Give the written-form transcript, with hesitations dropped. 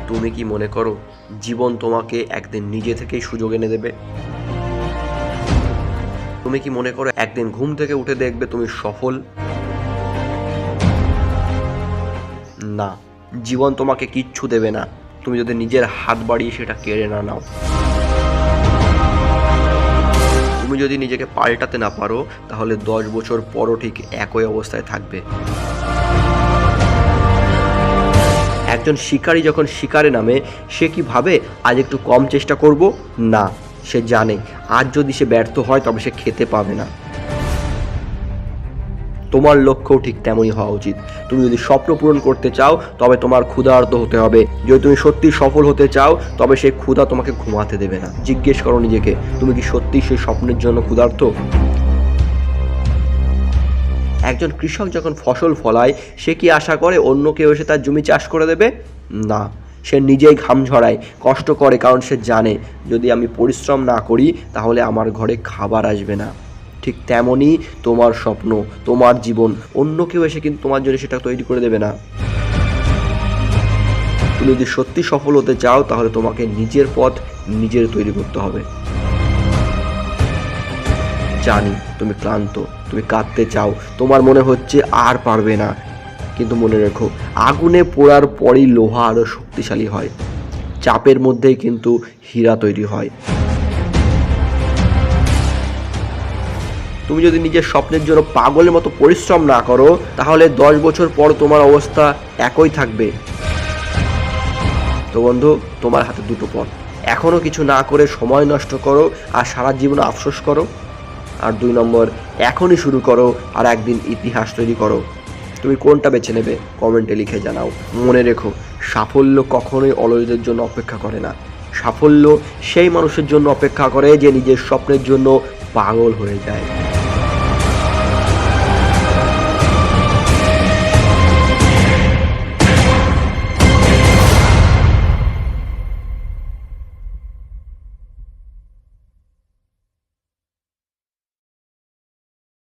তুমি কি মনে করো জীবন তোমাকে একদিন নিজে থেকেই সুযোগ এনে দেবে? তুমি কি মনে করো একদিন ঘুম থেকে উঠে দেখবে তুমি সফল? না, জীবন তোমাকে কিচ্ছু দেবে না তুমি যদি নিজের হাত বাড়িয়ে সেটা কেড়ে না নাও। তুমি যদি নিজেকে পাল্টাতে না পারো তাহলে 10 বছর পরও ঠিক একই অবস্থায় থাকবে। একজন শিকারী যখন শিকারে নামে সে কি ভাবে আজ একটু কম চেষ্টা করব? না, সে জানে আজ যদি সে ব্যর্থ হয় তবে সে খেতে পাবে না। তোমার লক্ষ্যও ঠিক তেমনই হওয়া উচিত। তুমি যদি স্বপ্ন পূরণ করতে চাও তবে তোমার ক্ষুধার্ত হতে হবে। যদি তুমি সত্যি সফল হতে চাও তবে সেই ক্ষুধা তোমাকে ঘুমাতে দেবে না। জিজ্ঞেস করো নিজেকে, তুমি কি সত্যি সেই স্বপ্নের জন্য ক্ষুধার্ত? একজন কৃষক যখন ফসল ফলায় সে কি আশা করে অন্য কেউ এসে তার জমি চাষ করে দেবে? না, সে নিজেই ঘাম ঝরায়, কষ্ট করে, কারণ সে জানে যদি আমি পরিশ্রম না করি তাহলে আমার ঘরে খাবার আসবে না। ঠিক তেমনই তোমার স্বপ্ন, তোমার জীবন অন্য কেউ এসে কিন্তু তোমার জন্য সেটা তৈরি করে দেবে না। তুমি যদি সত্যি সফল হতে চাও তাহলে তোমাকে নিজের পথ নিজের তৈরি করতে হবে। জানি তুমি ক্লান্ত, তুমি কাঁদতে চাও, তোমার মনে হচ্ছে আর পারবে না, কিন্তু মনে রেখো আগুনে পোড়ার পরই লোহা আরও শক্তিশালী হয়। চাপের মধ্যেই কিন্তু হীরা তৈরি হয়। তুমি যদি নিজের স্বপ্নের জন্য পাগলের মতো পরিশ্রম না করো তাহলে 10 বছর পর তোমার অবস্থা একই থাকবে। তো বন্ধু, তোমার হাতে দুটো পথ। এখনও কিছু না করে সময় নষ্ট করো আর সারা জীবন আফসোস করো, আর 2 নম্বর, এখনই শুরু করো আর একদিন ইতিহাস তৈরি করো। তুমি কোনটা বেছে নেবে কমেন্টে লিখে জানাও। মনে রেখো, সাফল্য কখনোই অলসদের জন্য অপেক্ষা করে না। সাফল্য সেই মানুষের জন্য অপেক্ষা করে যে নিজের স্বপ্নের জন্য পাগল হয়ে যায়।